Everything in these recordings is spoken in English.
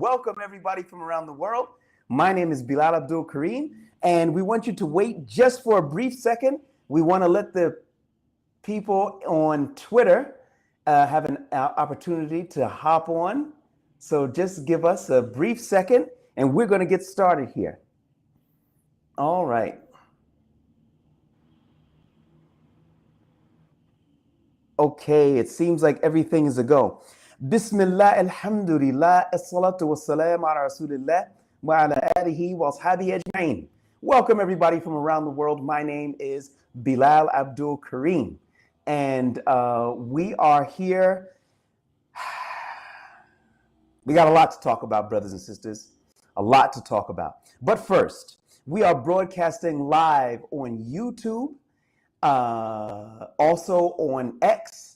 Welcome everybody from around the world. My name is Bilal Abdul Kareem, and we want you to wait just for a brief second. We want to let the people on Twitter have an opportunity to hop on. So just give us a brief second, and we're going to get started here. All right. Okay, it seems like everything is a go. Bismillah, alhamdulillah, as-salatu was-salam ala rasulillah, wa ala alihi wa ashabihi ajma'in. Welcome everybody from around the world. My name is Bilal Abdul Kareem, and we are here. We got a lot to talk about, brothers and sisters, a lot to talk about. But first, we are broadcasting live on YouTube, also on X.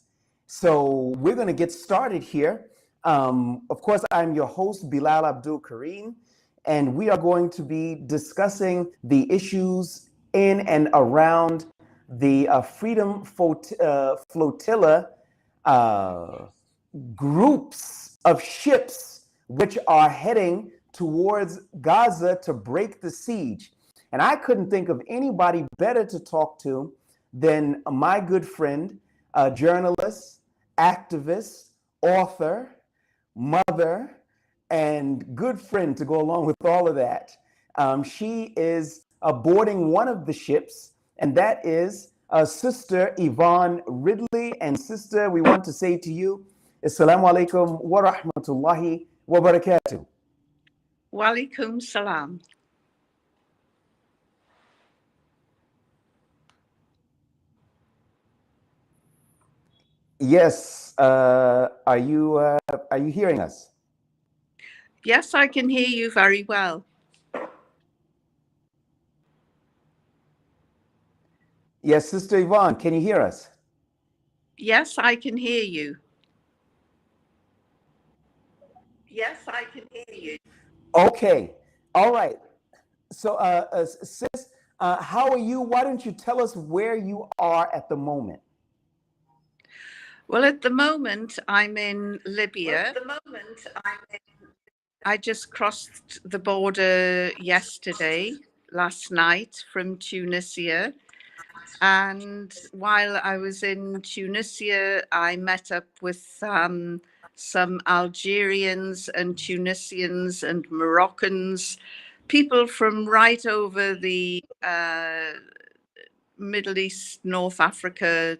So we're going to get started here. Of course, I'm your host, Bilal Abdul Kareem, and we are going to be discussing the issues in and around the Freedom Flotilla groups of ships which are heading towards Gaza to break the siege. And I couldn't think of anybody better to talk to than my good friend, journalist, activist, author, mother, and good friend to go along with all of that. She is boarding one of the ships, and that is Sister Yvonne Ridley. And sister, we want to say to you, Assalamu alaikum wa rahmatullahi wa barakatuh. Wa alaikum salam. Yes, are you hearing us? Yes, I can hear you very well. Yes, Sister Yvonne, can you hear us? Yes, I can hear you. Yes, I can hear you. Okay, all right. So, sis, how are you? Why don't you tell us where you are at the moment? Well, at the moment, I'm in Libya. I just crossed the border last night from Tunisia. And while I was in Tunisia, I met up with some Algerians and Tunisians and Moroccans, people from right over the Middle East, North Africa,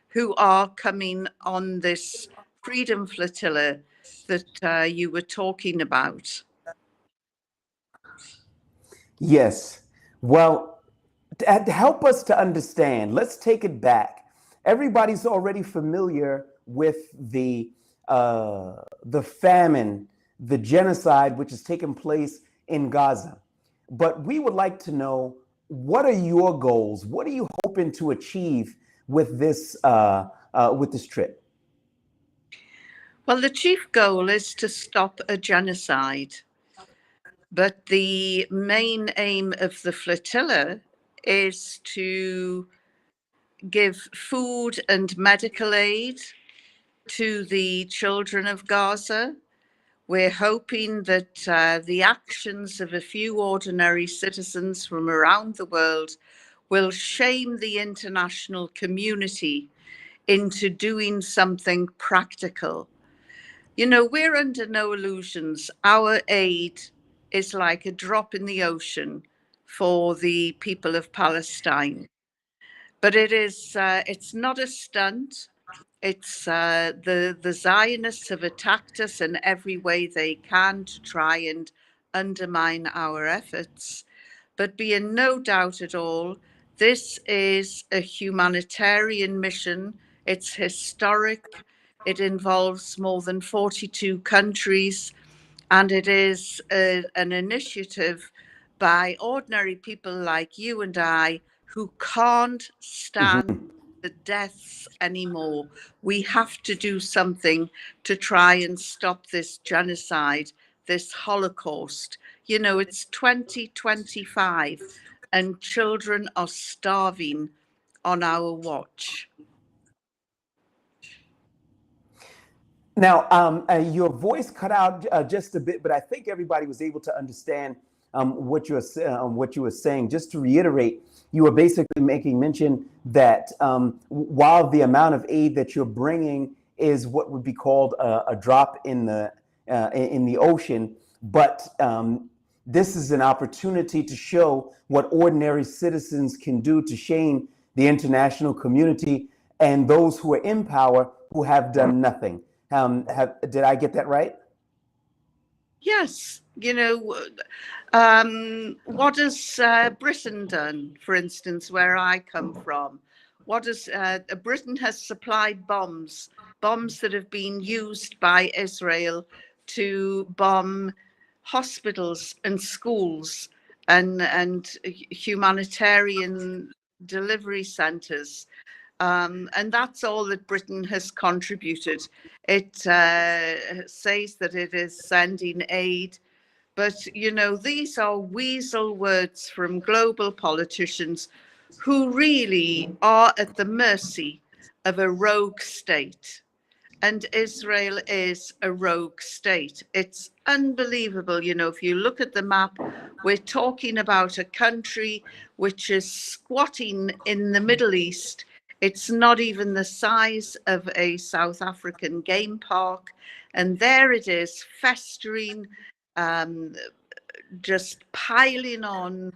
who are coming on this Freedom Flotilla that you were talking about. Yes. Well, to help us to understand, let's take it back. Everybody's already familiar with the famine, the genocide which has taken place in Gaza. But we would like to know, what are your goals? What are you hoping to achieve with this trip? Well, the chief goal is to stop a genocide. But the main aim of the flotilla is to give food and medical aid to the children of Gaza. We're hoping that the actions of a few ordinary citizens from around the world will shame the international community into doing something practical. You know, we're under no illusions. Our aid is like a drop in the ocean for the people of Palestine. But it's not a stunt. It's the Zionists have attacked us in every way they can to try and undermine our efforts. But be in no doubt at all, this is a humanitarian mission. It's historic. It involves more than 42 countries, and it is an initiative by ordinary people like you and I who can't stand the deaths anymore. We have to do something to try and stop this genocide, this Holocaust. You know, it's 2025 and children are starving on our watch. Now, your voice cut out just a bit, but I think everybody was able to understand what you were saying. Just to reiterate, you were basically making mention that while the amount of aid that you're bringing is what would be called a drop in the ocean, but this is an opportunity to show what ordinary citizens can do to shame the international community and those who are in power who have done nothing. Did I get that right? Yes, what has Britain done, for instance, where I come from? What has Britain has supplied bombs that have been used by Israel to bomb hospitals and schools and humanitarian delivery centers. And that's all that Britain has contributed. It says that it is sending aid, but these are weasel words from global politicians who really are at the mercy of a rogue state. And Israel is a rogue state. It's unbelievable. If you look at the map, we're talking about a country which is squatting in the Middle East. It's not even the size of a South African game park. And there it is, festering, just piling on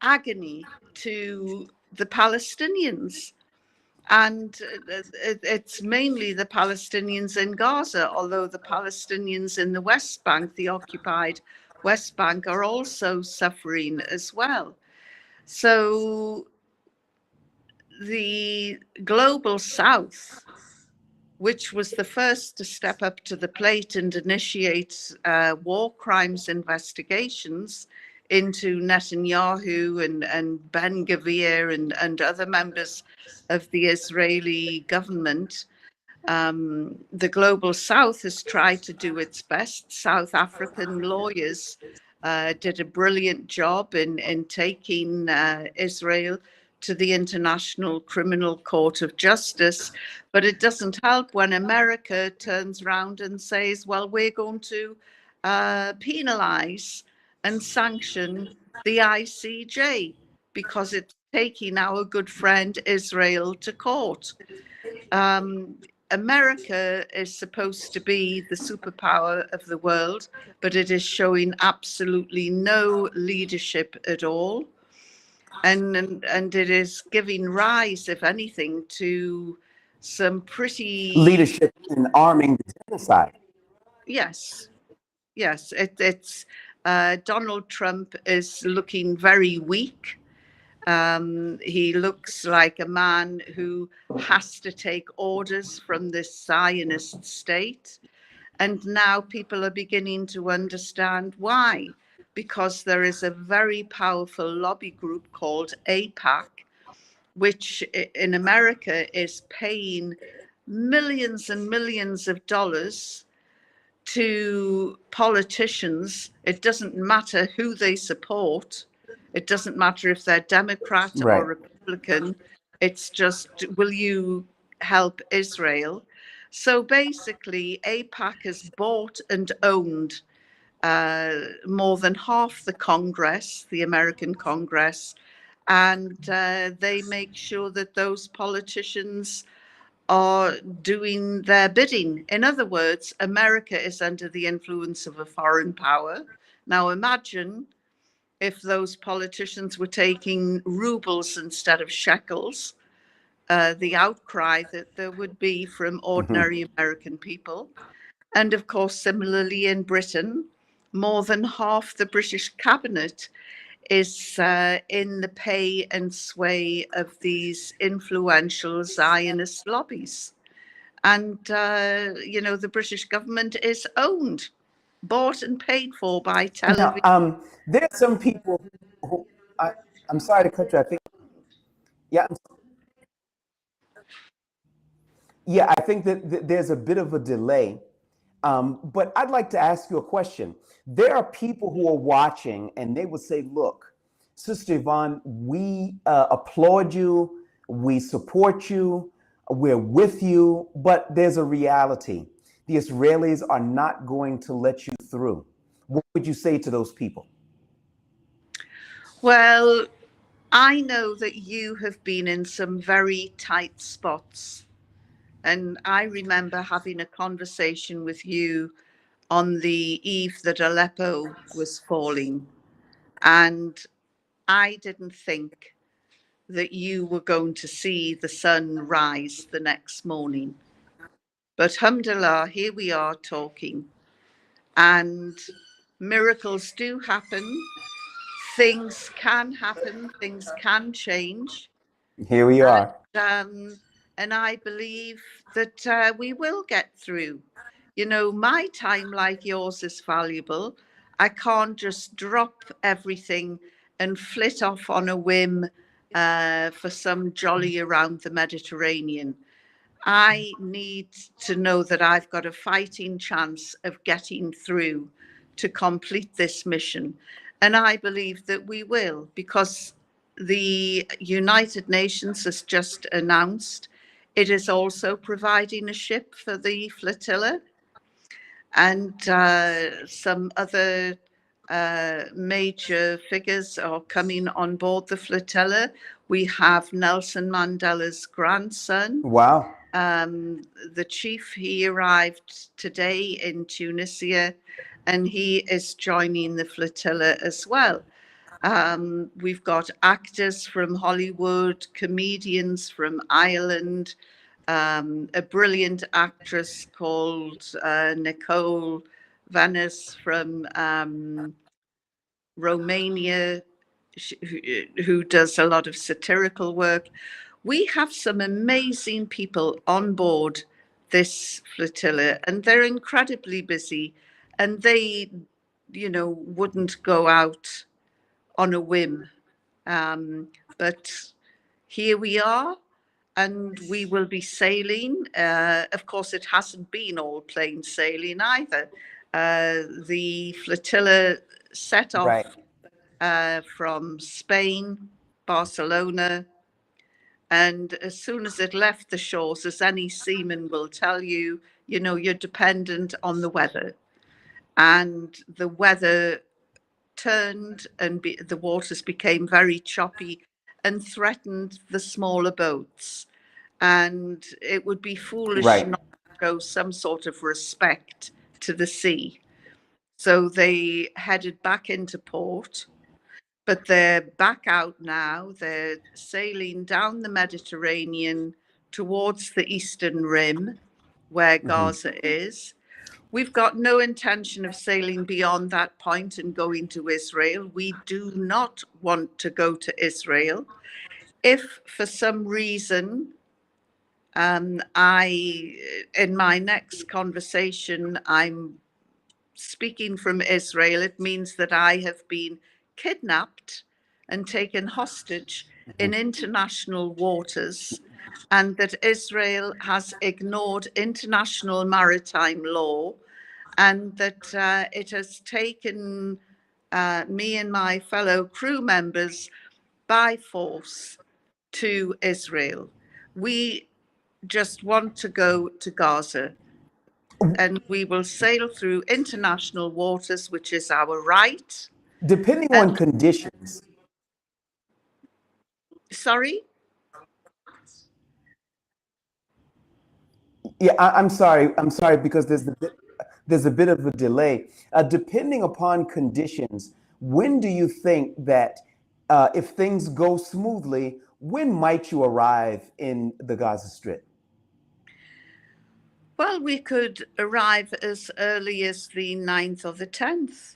agony to the Palestinians. And it's mainly the Palestinians in Gaza, although the Palestinians in the West Bank, the occupied West Bank, are also suffering as well. So the global South, which was the first to step up to the plate and initiate war crimes investigations into Netanyahu and Ben Gvir and other members of the Israeli government, the global South has tried to do its best. South African lawyers did a brilliant job in taking Israel to the International Criminal Court of Justice, but it doesn't help when America turns around and says, well, we're going to penalize and sanction the ICJ because it's taking our good friend Israel to court. America is supposed to be the superpower of the world, but it is showing absolutely no leadership at all. And it is giving rise, if anything, to some pretty Leadership in arming the genocide. yes. It's Donald Trump is looking very weak. He looks like a man who has to take orders from this Zionist state. And now people are beginning to understand why. Because there is a very powerful lobby group called AIPAC, which in America is paying millions and millions of dollars to politicians. It doesn't matter who they support. It doesn't matter if they're Democrat or Right. Republican. It's just, will you help Israel? So basically, AIPAC has bought and owned more than half the Congress, the American Congress, and they make sure that those politicians are doing their bidding. In other words, America is under the influence of a foreign power. Now imagine if those politicians were taking rubles instead of shekels, the outcry that there would be from ordinary American people. And of course, similarly in Britain, more than half the British cabinet is in the pay and sway of these influential Zionist lobbies. And, the British government is owned, bought and paid for by television. Now, there are some people who, I'm sorry to cut you. I think, yeah, yeah, I think that there's a bit of a delay. But I'd like to ask you a question. There are people who are watching and they would say, look, Sister Yvonne, we applaud you, we support you, we're with you, but there's a reality. the Israelis are not going to let you through. What would you say to those people? Well, I know that you have been in some very tight spots. And I remember having a conversation with you on the eve that Aleppo was falling. And I didn't think that you were going to see the sun rise the next morning. But alhamdulillah, here we are talking. And miracles do happen. Things can happen. Things can change. Here we are. And I believe that we will get through. You know, my time, like yours, is valuable. I can't just drop everything and flit off on a whim for some jolly around the Mediterranean. I need to know that I've got a fighting chance of getting through to complete this mission. And I believe that we will, because the United Nations has just announced it is also providing a ship for the flotilla, and some other major figures are coming on board the flotilla. We have Nelson Mandela's grandson. Wow. The chief, he arrived today in Tunisia, and he is joining the flotilla as well. We've got actors from Hollywood, comedians from Ireland, a brilliant actress called Nicole Vanes from Romania, who does a lot of satirical work. We have some amazing people on board this flotilla, and they're incredibly busy, and they, you know, wouldn't go out on a whim. But here we are, and we will be sailing. Of course, it hasn't been all plain sailing either. The flotilla set off from Spain, Barcelona, and as soon as it left the shores, as any seaman will tell you, you know, you're dependent on the weather. And the weather turned, and the waters became very choppy and threatened the smaller boats. And it would be foolish not to show some sort of respect to the sea. So they headed back into port, but they're back out now. They're sailing down the Mediterranean towards the Eastern Rim, where Gaza is. We've got no intention of sailing beyond that point and going to Israel. We do not want to go to Israel. If for some reason in my next conversation, I'm speaking from Israel, it means that I have been kidnapped and taken hostage in international waters, and that Israel has ignored international maritime law, and that it has taken me and my fellow crew members by force to Israel. We just want to go to Gaza, and we will sail through international waters, which is our right. Depending on conditions. Sorry? Yeah, I'm sorry. I'm sorry because there's a bit of a delay. Depending upon conditions, when do you think that if things go smoothly, when might you arrive in the Gaza Strip? Well, we could arrive as early as the 9th or the 10th.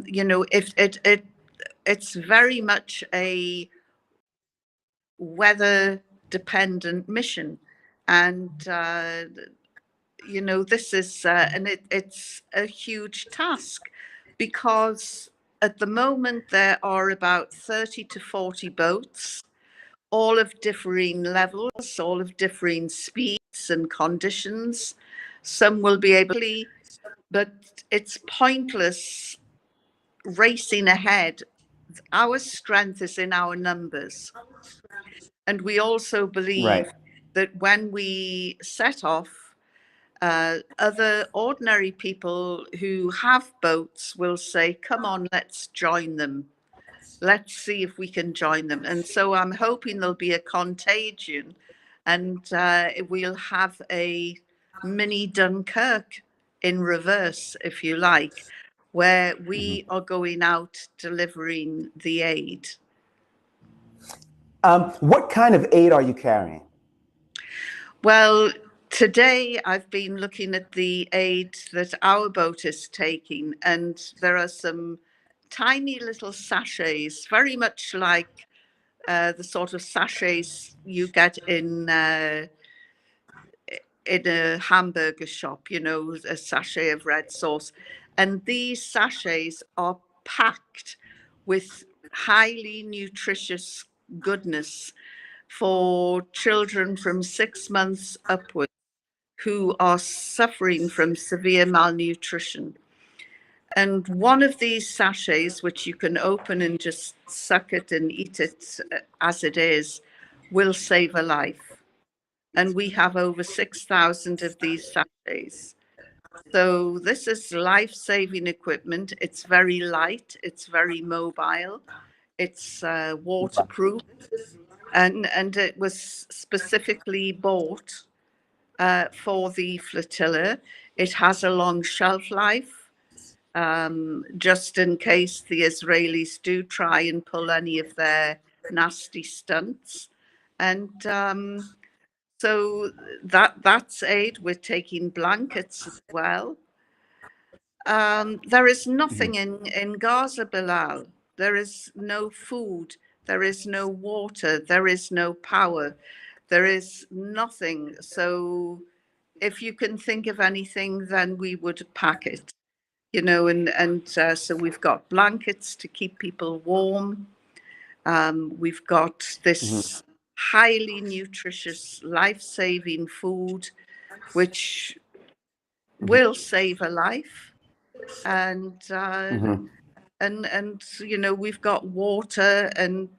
You know, if it's very much a weather dependent mission, and you know, this is and it's a huge task, because at the moment there are about 30 to 40 boats, all of differing levels, all of differing speeds and conditions. Some will be able to, but it's pointless racing ahead. Our strength is in our numbers. And we also believe that when we set off, Other ordinary people who have boats will say, come on, let's join them. Let's see if we can join them. And so I'm hoping there'll be a contagion, and we'll have a mini Dunkirk in reverse, if you like, where we are going out delivering the aid. What kind of aid are you carrying? Well, today I've been looking at the aid that our boat is taking, and there are some tiny little sachets, very much like the sort of sachets you get in a hamburger shop, you know, a sachet of red sauce. And these sachets are packed with highly nutritious goodness for children from 6 months upwards who are suffering from severe malnutrition. And one of these sachets, which you can open and just suck it and eat it as it is, will save a life. And we have over 6,000 of these sachets. So this is life-saving equipment. It's very light, it's very mobile, it's waterproof, and it was specifically bought for the flotilla. It has a long shelf life, just in case the Israelis do try and pull any of their nasty stunts. And so that's aid. We're taking blankets as well. There is nothing in Gaza, Bilal. There is no food. There is no water. There is no power. There is nothing. So if you can think of anything, then we would pack it, you know, and so we've got blankets to keep people warm. We've got this highly nutritious, life-saving food, which will save a life. And you know, we've got water and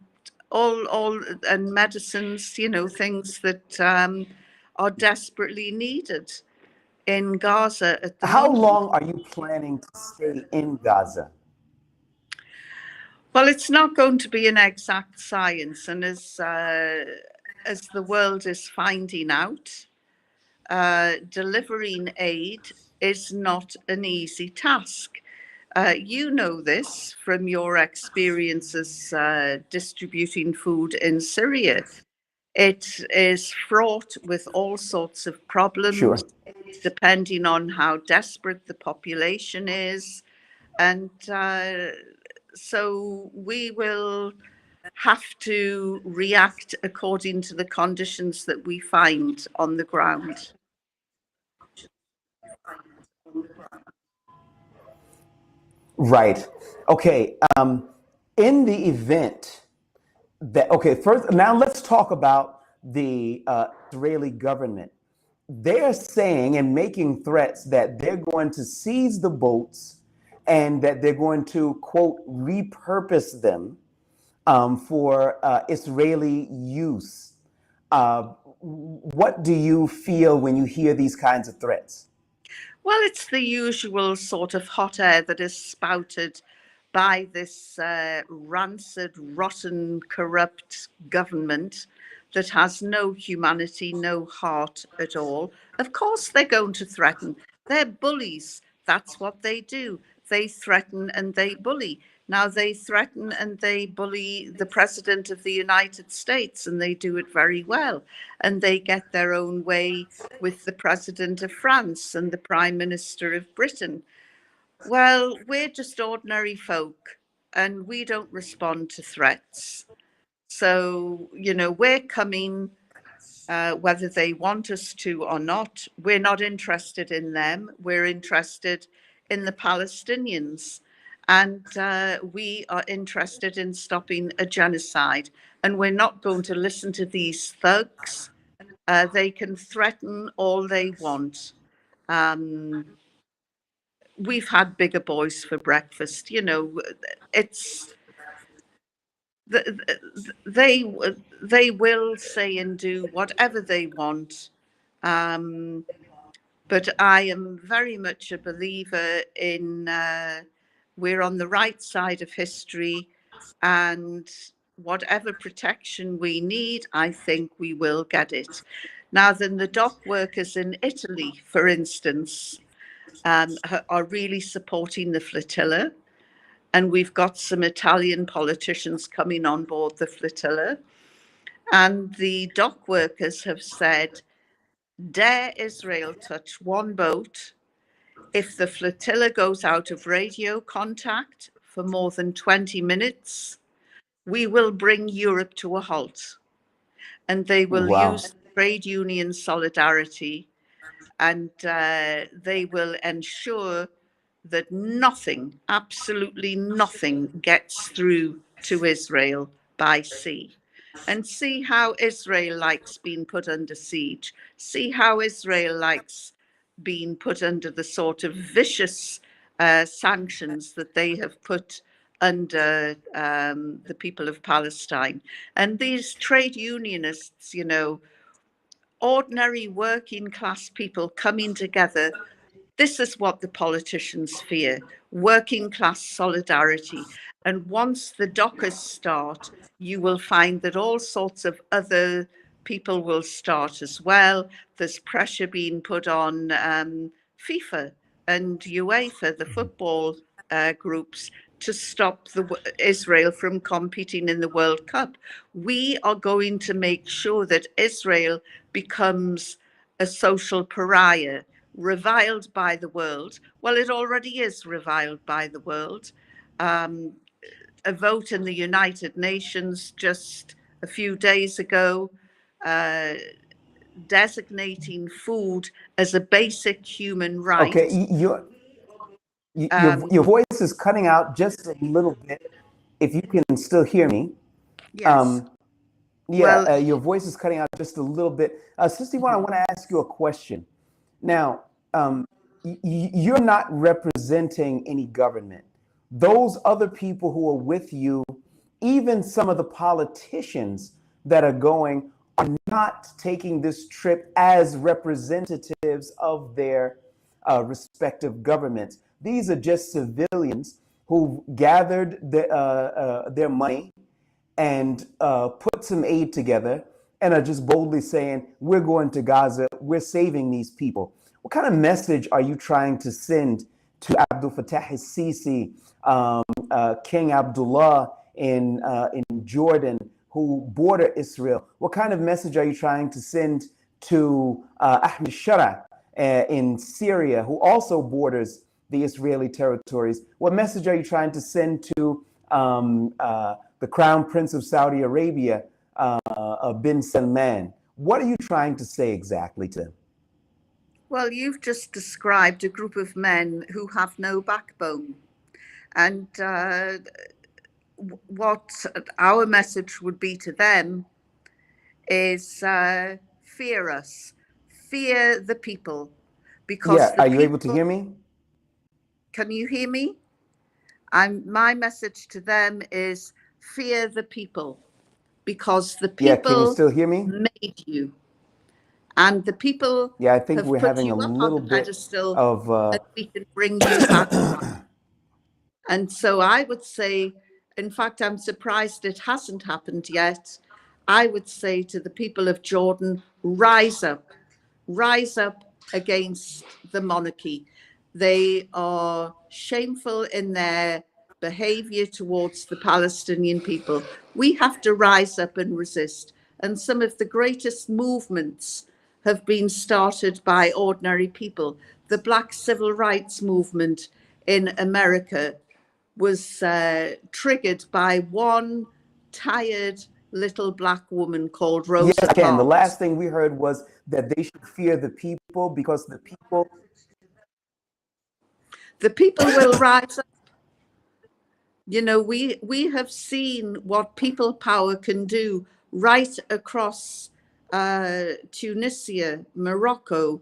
all and medicines, you know, things that are desperately needed in Gaza at the How moment. long are you planning to stay in Gaza? Well, it's not going to be an exact science, and as the world is finding out, delivering aid is not an easy task. You know this from your experiences distributing food in Syria. It is fraught with all sorts of problems, Sure. depending on how desperate the population is. And so we will have to react according to the conditions that we find on the ground. Right. Okay. In the event that, okay, first, now let's talk about the Israeli government. They're saying and making threats that they're going to seize the boats and that they're going to, quote, repurpose them for Israeli use. What do you feel when you hear these kinds of threats? Well, it's the usual sort of hot air that is spouted by this rancid, rotten, corrupt government that has no humanity, no heart at all. Of course, they're going to threaten. They're bullies. That's what they do. They threaten and they bully. Now, they threaten and they bully the President of the United States, and they do it very well. And they get their own way with the President of France and the Prime Minister of Britain. Well, we're just ordinary folk, and we don't respond to threats. So, you know, we're coming whether they want us to or not. We're not interested in them. We're interested in the Palestinians. And we are interested in stopping a genocide. And we're not going to listen to these thugs. They can threaten all they want. We've had bigger boys for breakfast. You know, it's they will say and do whatever they want. Um, But I am very much a believer in we're on the right side of history, and whatever protection we need, I think we will get it. Now, then, the dock workers in Italy, for instance, are really supporting the flotilla. And we've got some Italian politicians coming on board the flotilla. And the dock workers have said, dare Israel touch one boat, if the flotilla goes out of radio contact for more than 20 minutes, we will bring Europe to a halt. And they will Wow. use trade union solidarity, and they will ensure that nothing, absolutely nothing, gets through to Israel by sea. And see how Israel likes being put under siege. See how Israel likes being put under the sort of vicious sanctions that they have put under the people of Palestine. And these trade unionists, you know, ordinary working class people coming together, this is what the politicians fear: working class solidarity. And once the dockers start, you will find that all sorts of other people will start as well. There's pressure being put on FIFA and UEFA, the football groups, to stop Israel from competing in the World Cup. We are going to make sure that Israel becomes a social pariah, reviled by the world. Well, it already is reviled by the world. A vote in the United Nations just a few days ago designating food as a basic human right. Okay, your voice is cutting out just a little bit. If you can still hear me. Yes. Yeah, Well, your voice is cutting out just a little bit. Sister Yvonne, I want to ask you a question. Now, you're not representing any government. Those other people who are with you, even some of the politicians that are going, are not taking this trip as representatives of their respective governments. These are just civilians who gathered their money and put some aid together and are just boldly saying, we're going to Gaza, we're saving these people. What kind of message are you trying to send to Abdul Fattah al-Sisi, King Abdullah in Jordan, who border Israel? What kind of message are you trying to send to Ahmed Shara in Syria, who also borders the Israeli territories? What message are you trying to send to the Crown Prince of Saudi Arabia, bin Salman? What are you trying to say exactly to them? well, you've just described a group of men who have no backbone. And what our message would be to them is fear us, fear the people, because Yeah, the are you able to people, hear me? can you hear me? My message to them is fear the people, because the Yeah, can you people still hear me? made you, and the people Yeah, I think have we're put having a you up on little the bit pedestal, of and we can bring you back down. And so I would say, in fact, I'm surprised it hasn't happened yet. I would say to the people of Jordan, rise up against the monarchy. They are shameful in their behavior towards the Palestinian people. We have to rise up and resist. And some of the greatest movements have been started by ordinary people. The Black Civil Rights Movement in America was triggered by one tired little Black woman called yes, Rosa I can. The Parks. last thing we heard was that they should fear the people because the people. The people will rise up. You know, we have seen what people power can do right across Tunisia, Morocco,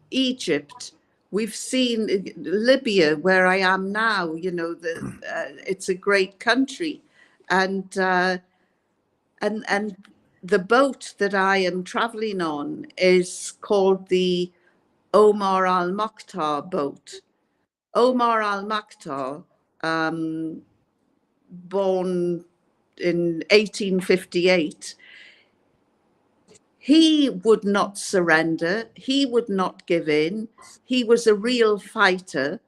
Egypt. We've seen Libya, where I am now. You know, it's a great country, and and the boat that I am traveling on is called the Omar al-Mukhtar boat. Omar al-Mukhtar, born in 1858, he would not surrender. He would not give in. He was a real fighter.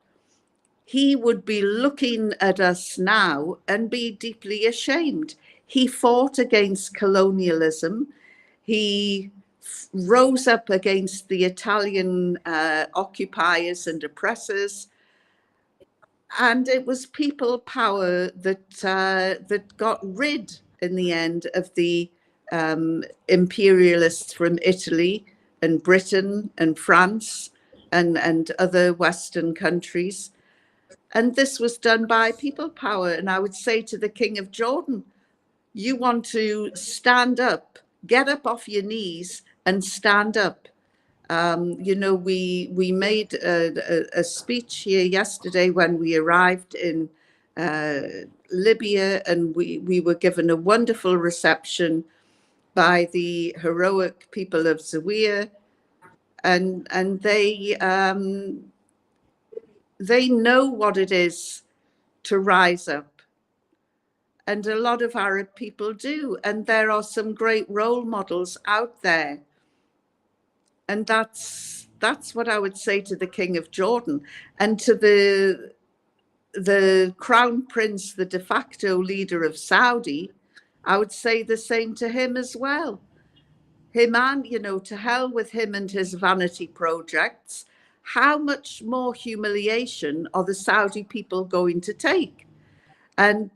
He would be looking at us now and be deeply ashamed. He fought against colonialism. He rose up against the Italian occupiers and oppressors. And it was people power that got rid, in the end, of the imperialists from Italy and Britain and France and other Western countries. And this was done by people power. And I would say to the King of Jordan, you want to stand up, get up off your knees and stand up. We made a speech here yesterday when we arrived in Libya, and we were given a wonderful reception by the heroic people of Zawiya, and they know what it is to rise up. And a lot of Arab people do. And there are some great role models out there. And that's what I would say to the King of Jordan, and to the Crown Prince, the de facto leader of Saudi. I would say the same to him as well. Him, and, to hell with him and his vanity projects. How much more humiliation are the Saudi people going to take? And,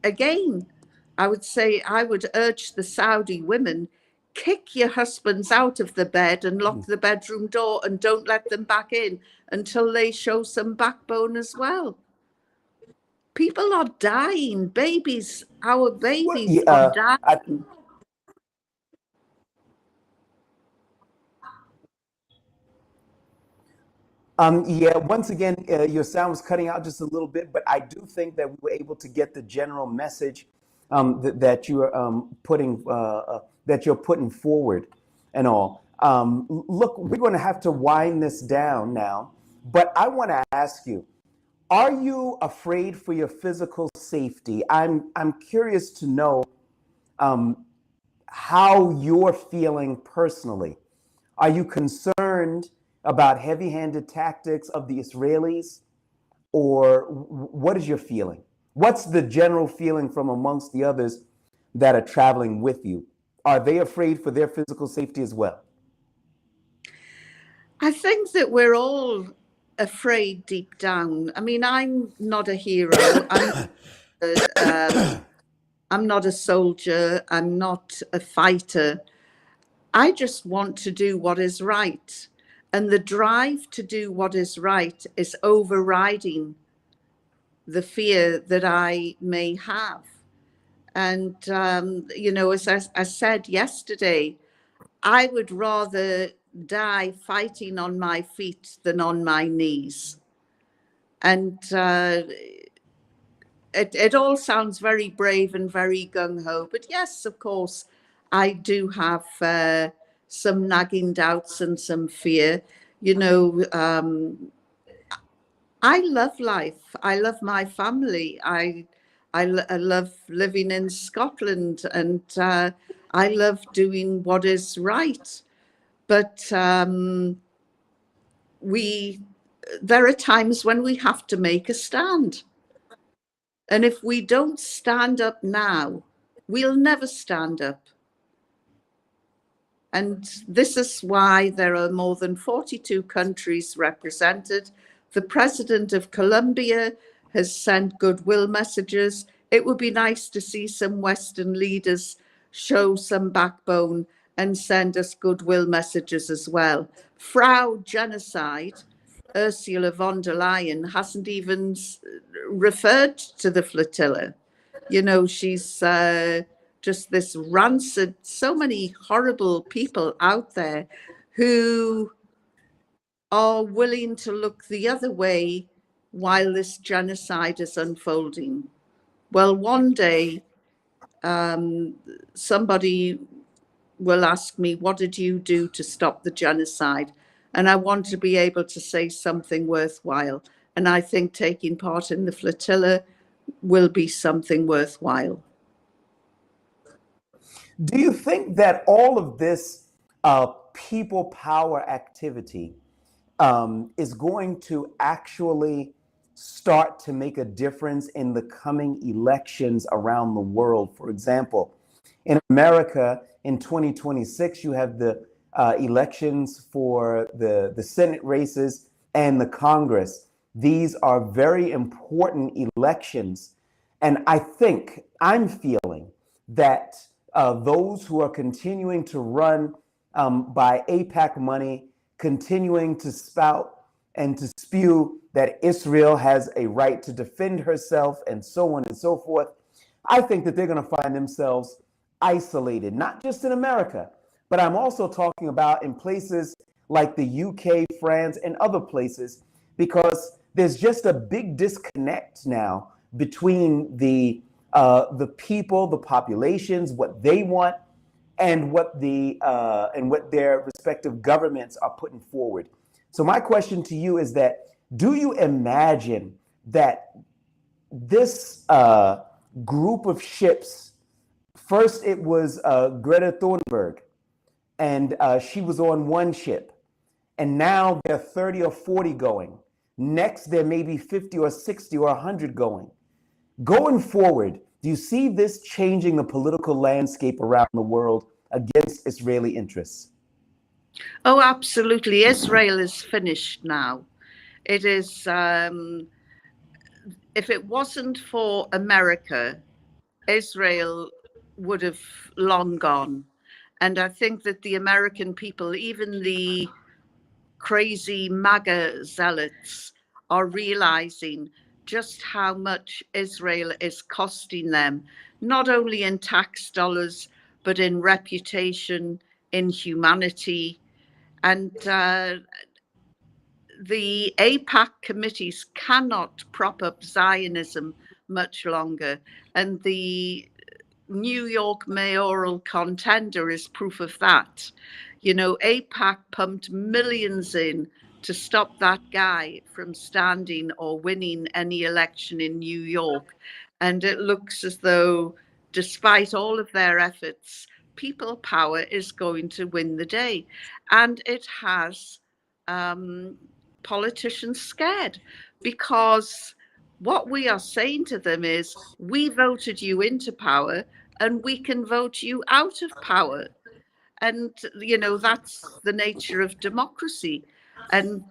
again, I would urge the Saudi women, kick your husbands out of the bed and lock the bedroom door and don't let them back in until they show some backbone as well. People are dying. Babies, our babies are dying. Once again, your sound was cutting out just a little bit, but I do think that we were able to get the general message that you're putting forward and all. Look, we're going to have to wind this down now, but I want to ask you, are you afraid for your physical safety? I'm curious to know how you're feeling personally. Are you concerned about heavy-handed tactics of the Israelis, or what is your feeling? What's the general feeling from amongst the others that are traveling with you? Are they afraid for their physical safety as well? I think that we're all afraid deep down. I mean, I'm not a hero. I'm not a soldier. I'm not a fighter. I just want to do what is right. And the drive to do what is right is overriding the fear that I may have. And, as I said yesterday, I would rather die fighting on my feet than on my knees. And it all sounds very brave and very gung-ho. But yes, of course, I do have some nagging doubts and some fear. I love life. I love my family. I love living in Scotland, and I love doing what is right. But there are times when we have to make a stand. And if we don't stand up now, we'll never stand up. And this is why there are more than 42 countries represented. The president of Colombia has sent goodwill messages. It would be nice to see some Western leaders show some backbone and send us goodwill messages as well. Frau Genocide, Ursula von der Leyen, hasn't even referred to the flotilla. She's just this rancid, so many horrible people out there who are willing to look the other way while this genocide is unfolding. Well, one day somebody will ask me, what did you do to stop the genocide? And I want to be able to say something worthwhile. And I think taking part in the flotilla will be something worthwhile. Do you think that all of this people power activity is going to actually start to make a difference in the coming elections around the world? For example, in America in 2026, you have the elections for the Senate races and the Congress. These are very important elections. And I'm feeling that those who are continuing to run by AIPAC money, continuing to spout and to spew that Israel has a right to defend herself and so on and so forth, I think that they're going to find themselves isolated, not just in America, but I'm also talking about in places like the UK, France, and other places, because there's just a big disconnect now between the people, the populations, what they want, and what their respective governments are putting forward. So my question to you is that, do you imagine that this group of ships, first it was Greta Thunberg, and she was on one ship, and now there are 30 or 40 going. Next, there may be 50 or 60 or 100 going. Going forward, do you see this changing the political landscape around the world against Israeli interests? Oh, absolutely. Israel is finished now. It is, if it wasn't for America, Israel would have long gone. And I think that the American people, even the crazy MAGA zealots, are realizing just how much Israel is costing them, not only in tax dollars, but in reputation, in humanity. And the AIPAC committees cannot prop up Zionism much longer. And the New York mayoral contender is proof of that. You know, AIPAC pumped millions in to stop that guy from standing or winning any election in New York. And it looks as though, despite all of their efforts, people power is going to win the day. And it has politicians scared, because what we are saying to them is, we voted you into power and we can vote you out of power. And, you know, that's the nature of democracy. And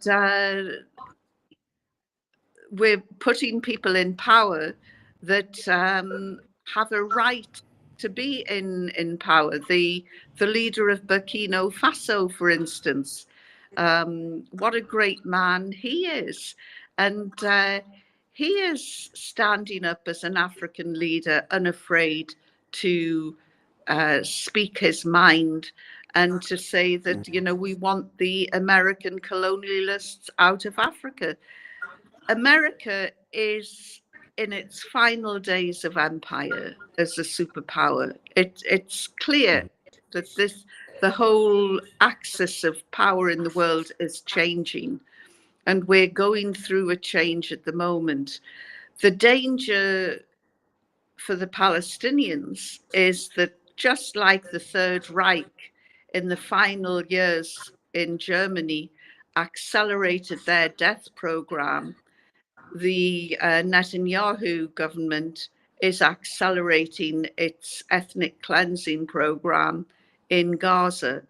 we're putting people in power that have a right to be in power. The leader of Burkina Faso, for instance, what a great man he is. And he is standing up as an African leader, unafraid to speak his mind and to say that, you know, we want the American colonialists out of Africa. America is in its final days of empire as a superpower. It's clear that the whole axis of power in the world is changing, and we're going through a change at the moment. The danger for the Palestinians is that, just like the Third Reich in the final years in Germany accelerated their death program, the Netanyahu government is accelerating its ethnic cleansing program in Gaza.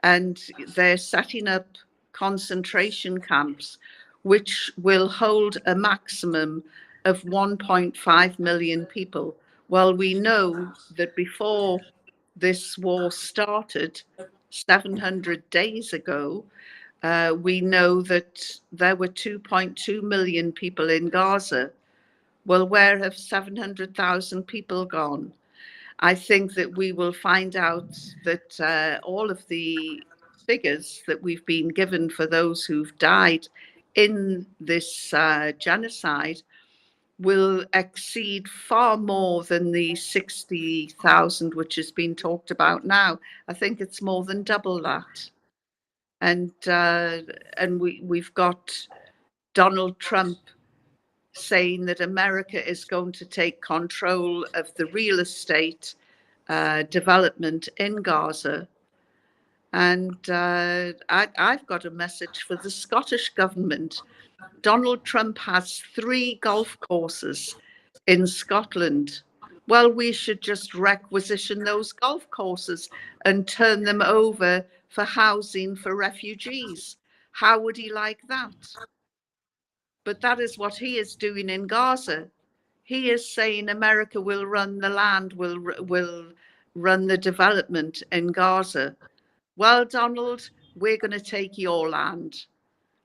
And they're setting up concentration camps, which will hold a maximum of 1.5 million people. Well, we know that before this war started, 700 days ago, we know that there were 2.2 million people in Gaza. Well, where have 700,000 people gone? I think that we will find out that all of the figures that we've been given for those who've died in this genocide will exceed far more than the 60,000 which has been talked about now. I think it's more than double that. and we've got Donald Trump saying that America is going to take control of the real estate development in Gaza. And I've got a message for the Scottish government. Donald Trump has 3 golf courses in Scotland. Well, we should just requisition those golf courses and turn them over for housing for refugees. How would he like that? But that is what he is doing in Gaza. He is saying America will run the land, will run the development in Gaza. Well, Donald, we're going to take your land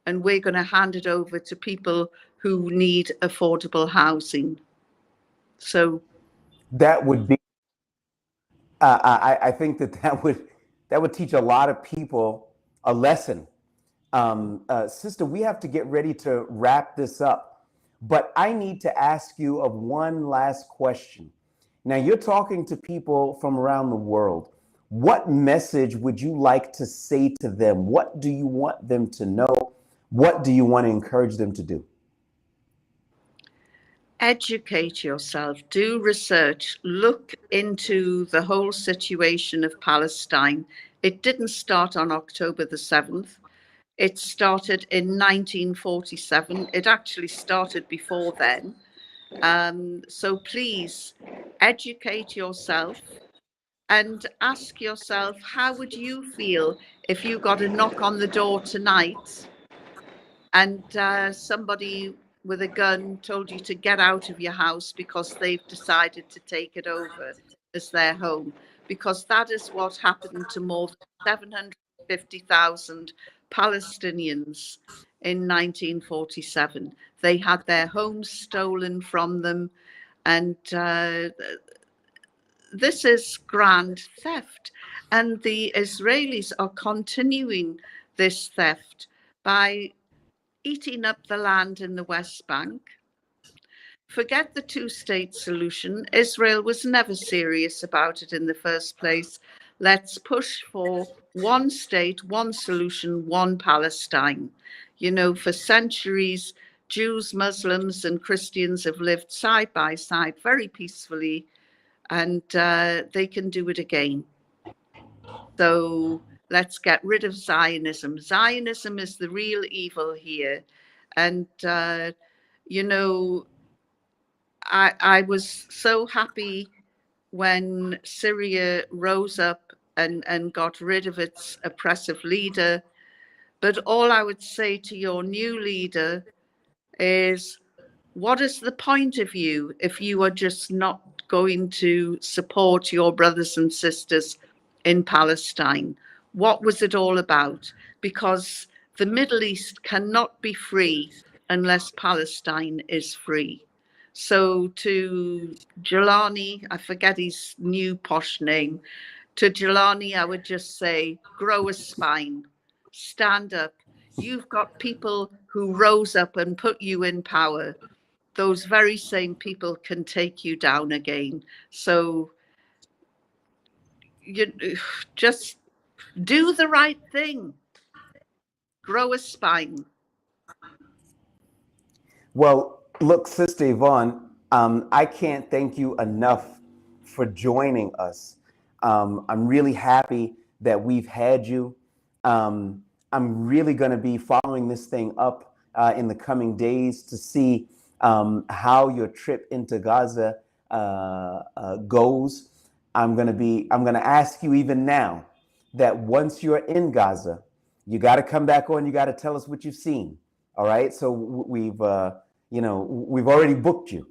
and we're going to hand it over to people who need affordable housing. So that would be, I think that would teach a lot of people a lesson. Sister, we have to get ready to wrap this up, but I need to ask you of one last question. Now, you're talking to people from around the world. What message would you like to say to them? What do you want them to know? What do you want to encourage them to do? Educate yourself, do research, look into the whole situation of Palestine. It didn't start on October the 7th. It started in 1947. It actually started before then. So please educate yourself and ask yourself, how would you feel if you got a knock on the door tonight and somebody with a gun told you to get out of your house because they've decided to take it over as their home? Because that is what happened to more than 750,000 Palestinians in 1947. They had their homes stolen from them, and this is grand theft. And the Israelis are continuing this theft by eating up the land in the West Bank. Forget the 2-state solution. Israel was never serious about it in the first place. Let's push for 1 state, 1 solution, 1 Palestine. You know, for centuries, Jews, Muslims, and Christians have lived side by side very peacefully, and they can do it again. So let's get rid of Zionism. Zionism is the real evil here. And, you know, I was so happy when Syria rose up and got rid of its oppressive leader. But all I would say to your new leader is, what is the point of you if you are just not going to support your brothers and sisters in Palestine? What was it all about? Because the Middle East cannot be free unless Palestine is free. So to Jelani, I forget his new posh name, to Jelani, I would just say, grow a spine, stand up. You've got people who rose up and put you in power. Those very same people can take you down again. So you just do the right thing. Grow a spine. Well, look, Sister Yvonne, I can't thank you enough for joining us. I'm really happy that we've had you. I'm really going to be following this thing up in the coming days to see how your trip into Gaza goes. I'm going to ask you even now that once you're in Gaza, you got to come back on. You got to tell us what you've seen. All right. So we've already booked you.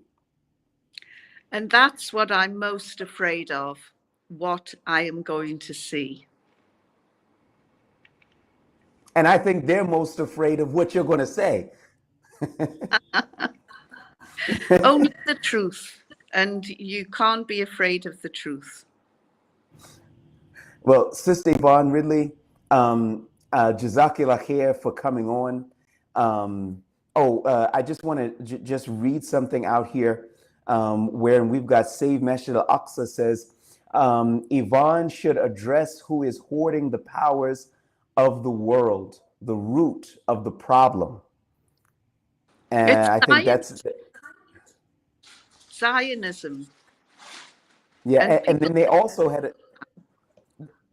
And that's what I'm most afraid of, what I am going to see. And I think they're most afraid of what you're going to say. Only the truth. And you can't be afraid of the truth. Well, Sister Yvonne Ridley, Jazakillah khair for coming on. I just want to just read something out here where we've got Save Masjid al-Aqsa says, Yvonne should address who is hoarding the powers of the world, the root of the problem. And It's I think that's, Zionism. yeah. And And people, then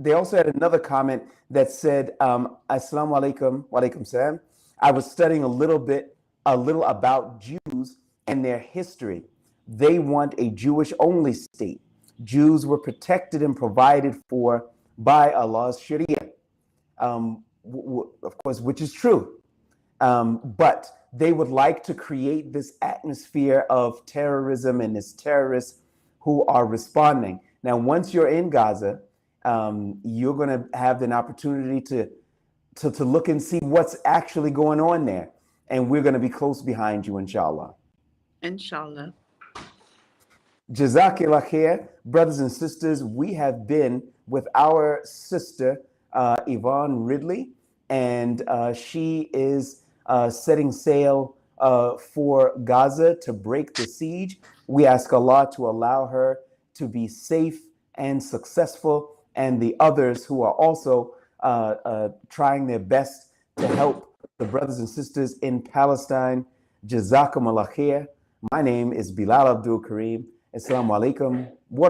they also had another comment that said, Assalamu alaikum, wa alaikum salam. I was studying a little about Jews and their history. They want a Jewish only state. Jews were protected and provided for by Allah's Sharia, of course, which is true. But they would like to create this atmosphere of terrorism and these terrorists who are responding. Now, once you're in Gaza, you're going to have an opportunity to look and see what's actually going on there. And we're going to be close behind you, inshallah. inshallah. Jazakillah khair, brothers and sisters. We have been with our sister, Yvonne Ridley, and she is setting sail for Gaza to break the siege. We ask Allah to allow her to be safe and successful, and the others who are also trying their best to help the brothers and sisters in Palestine. Jazakumullah khair. My name is Bilal Abdul Kareem. Assalamu alaikum wa